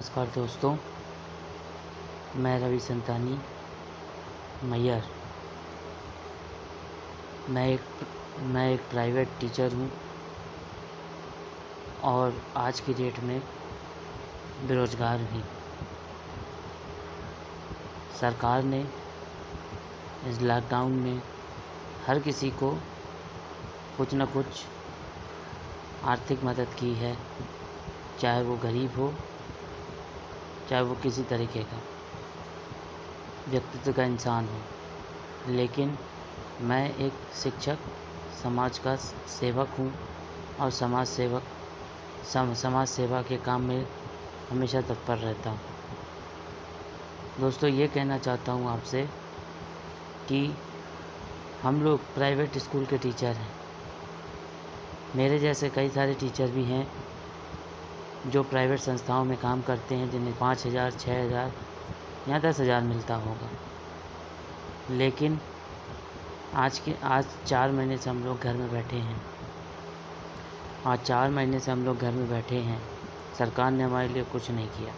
नमस्कार दोस्तों, मैं रवि संतानी मैयर। मैं एक प्राइवेट टीचर हूँ और आज की डेट में बेरोज़गार भी। सरकार ने इस लॉकडाउन में हर किसी को कुछ न कुछ आर्थिक मदद की है, चाहे वो गरीब हो, चाहे वो किसी तरीके का व्यक्तित्व का इंसान हो। लेकिन मैं एक शिक्षक, समाज का सेवक हूँ और समाज सेवा के काम में हमेशा तत्पर रहता हूँ। दोस्तों, ये कहना चाहता हूँ आपसे कि हम लोग प्राइवेट स्कूल के टीचर हैं। मेरे जैसे कई सारे टीचर भी हैं जो प्राइवेट संस्थाओं में काम करते हैं, जिन्हें 5,000, 6,000 या 10,000 मिलता होगा। लेकिन आज 4 महीने से हम लोग घर में बैठे हैं। आज 4 महीने से हम लोग घर में बैठे हैं। सरकार ने हमारे लिए कुछ नहीं किया।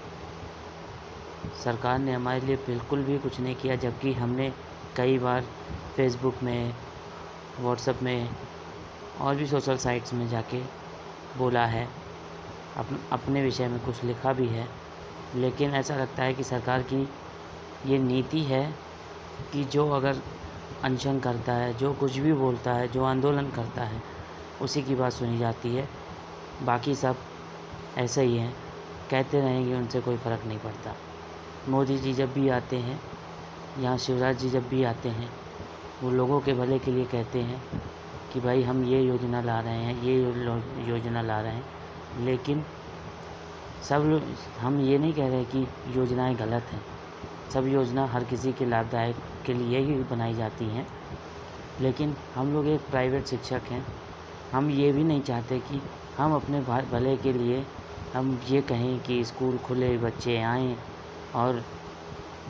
सरकार ने हमारे लिए बिल्कुल भी कुछ नहीं किया, जबकि हमने कई बार फेसबुक में, व्हाट्सएप में और भी सोशल साइट्स में जाके बोला है, अपने विषय में कुछ लिखा भी है। लेकिन ऐसा लगता है कि सरकार की ये नीति है कि जो अगर अनशन करता है, जो कुछ भी बोलता है, जो आंदोलन करता है, उसी की बात सुनी जाती है। बाकी सब ऐसे ही हैं, कहते रहेंगे, उनसे कोई फ़र्क नहीं पड़ता। मोदी जी जब भी आते हैं, यहाँ शिवराज जी जब भी आते हैं, वो लोगों के भले के लिए कहते हैं कि भाई हम ये योजना ला रहे हैं, ये योजना ला रहे हैं। लेकिन हम ये नहीं कह रहे कि योजनाएं गलत हैं। सब योजना हर किसी के लाभदायक के लिए ही बनाई जाती हैं। लेकिन हम लोग एक प्राइवेट शिक्षक हैं। हम ये भी नहीं चाहते कि हम अपने भले के लिए हम ये कहें कि स्कूल खुले, बच्चे आएँ और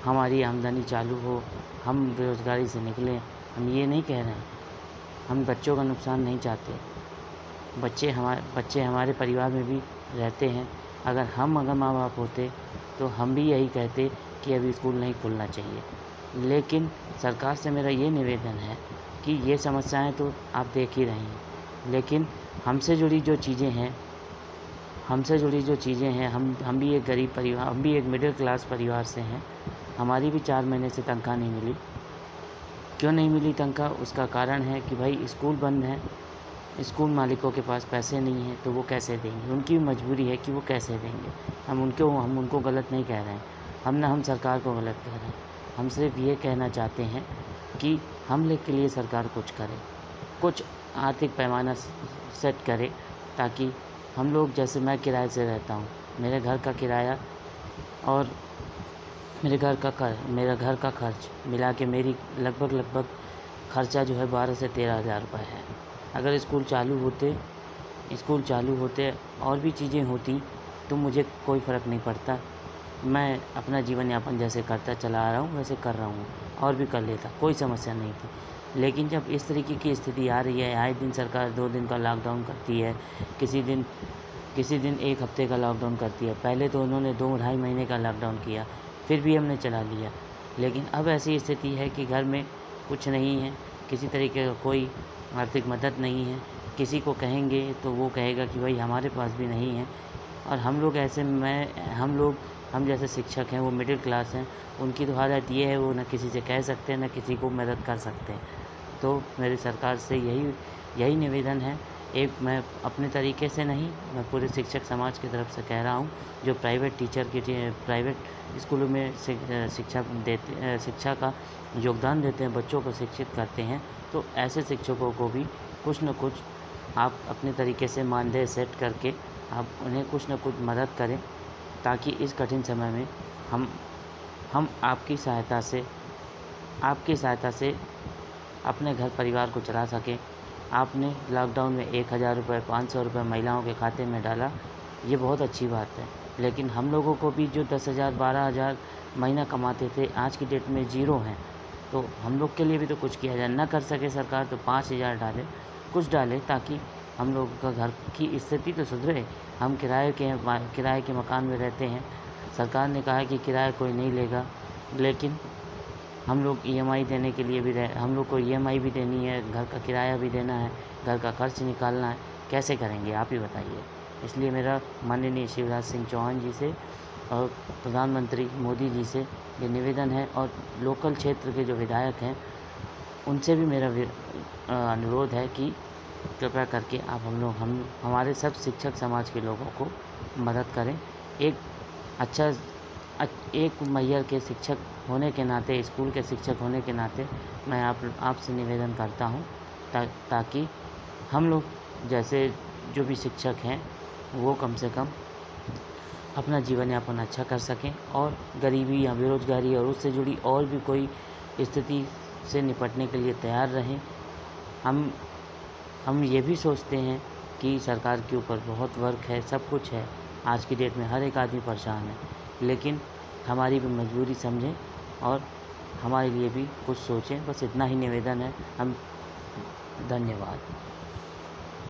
हमारी आमदनी चालू हो, हम बेरोज़गारी से निकलें। हम ये नहीं कह रहे हैं। हम बच्चों का नुकसान नहीं चाहते। बच्चे हमारे परिवार में भी रहते हैं। अगर माँ बाप होते तो हम भी यही कहते कि अभी स्कूल नहीं खुलना चाहिए। लेकिन सरकार से मेरा ये निवेदन है कि ये समस्याएं तो आप देख ही रहे हैं, लेकिन हमसे जुड़ी जो चीज़ें हैं, हम भी एक गरीब परिवार, हम भी एक मिडिल क्लास परिवार से हैं। हमारी भी 4 महीने से तनख्वाह नहीं मिली। क्यों नहीं मिली तनख्वाह? उसका कारण है कि भाई स्कूल बंद है, स्कूल मालिकों के पास पैसे नहीं हैं, तो वो कैसे देंगे? उनकी मजबूरी है कि वो कैसे देंगे। हम उनको गलत नहीं कह रहे हैं, हम सरकार को गलत कह रहे हैं। हम सिर्फ ये कहना चाहते हैं कि हम लोग के लिए सरकार कुछ करे, कुछ आर्थिक पैमाना सेट करे, ताकि हम लोग, जैसे मैं किराए से रहता हूँ, मेरे घर का किराया और मेरे घर का खर्च मिला के मेरी लगभग खर्चा जो है 12 से 13,000 रुपये है। अगर स्कूल चालू होते और भी चीज़ें होती तो मुझे कोई फ़र्क नहीं पड़ता। मैं अपना जीवन यापन जैसे करता चला आ रहा हूँ वैसे कर रहा हूँ, और भी कर लेता, कोई समस्या नहीं थी। लेकिन जब इस तरीके की स्थिति आ रही है, आए दिन सरकार 2 दिन का लॉकडाउन करती है, किसी दिन 1 हफ़्ते का लॉकडाउन करती है। पहले तो उन्होंने 2-2.5 महीने का लॉकडाउन किया, फिर भी हमने चला लिया। लेकिन अब ऐसी स्थिति है कि घर में कुछ नहीं है, किसी तरीके का कोई आर्थिक मदद नहीं है। किसी को कहेंगे तो वो कहेगा कि भाई हमारे पास भी नहीं है। और हम जैसे शिक्षक हैं, वो मिडिल क्लास हैं, उनकी तो हालत ये है, वो न किसी से कह सकते हैं, न किसी को मदद कर सकते हैं। तो मेरी सरकार से यही निवेदन है। मैं अपने तरीके से नहीं, मैं पूरे शिक्षक समाज की तरफ से कह रहा हूँ, जो प्राइवेट स्कूलों में शिक्षा का योगदान देते हैं, बच्चों को शिक्षित करते हैं, तो ऐसे शिक्षकों को भी कुछ न कुछ आप अपने तरीके से मानदेय सेट करके आप उन्हें कुछ न कुछ मदद करें, ताकि इस कठिन समय में हम आपकी सहायता से अपने घर परिवार को चला सकें। आपने लॉकडाउन में 1,000 रुपये, 500 रुपये महिलाओं के खाते में डाला, ये बहुत अच्छी बात है। लेकिन हम लोगों को भी, जो 10,000, 12,000 महीना कमाते थे, आज की डेट में ज़ीरो हैं, तो हम लोग के लिए भी तो कुछ किया जाए। ना कर सके सरकार तो 5,000 डाले, कुछ डाले, ताकि हम लोग का घर की स्थिति तो सुधरे। हम किराए के मकान में रहते हैं, सरकार ने कहा है कि किराया कोई नहीं लेगा, लेकिन हम लोग EMI देने के लिए भी हम लोग को EMI भी देनी है, घर का किराया भी देना है, घर का खर्च निकालना है, कैसे करेंगे आप ही बताइए। इसलिए मेरा माननीय शिवराज सिंह चौहान जी से और प्रधानमंत्री मोदी जी से ये निवेदन है, और लोकल क्षेत्र के जो विधायक हैं उनसे भी मेरा अनुरोध है कि कृपया करके आप हमारे सब शिक्षक समाज के लोगों को मदद करें। एक मैहर के शिक्षक होने के नाते, स्कूल के शिक्षक होने के नाते मैं आपसे निवेदन करता हूं ताकि हम लोग जैसे जो भी शिक्षक हैं वो कम से कम अपना जीवन यापन अच्छा कर सकें, और गरीबी या बेरोज़गारी और उससे जुड़ी और भी कोई स्थिति से निपटने के लिए तैयार रहें। हम ये भी सोचते हैं कि सरकार के ऊपर बहुत वर्क है, सब कुछ है, आज की डेट में हर एक आदमी परेशान है, लेकिन हमारी भी मजबूरी समझें और हमारे लिए भी कुछ सोचें। बस इतना ही निवेदन है। धन्यवाद।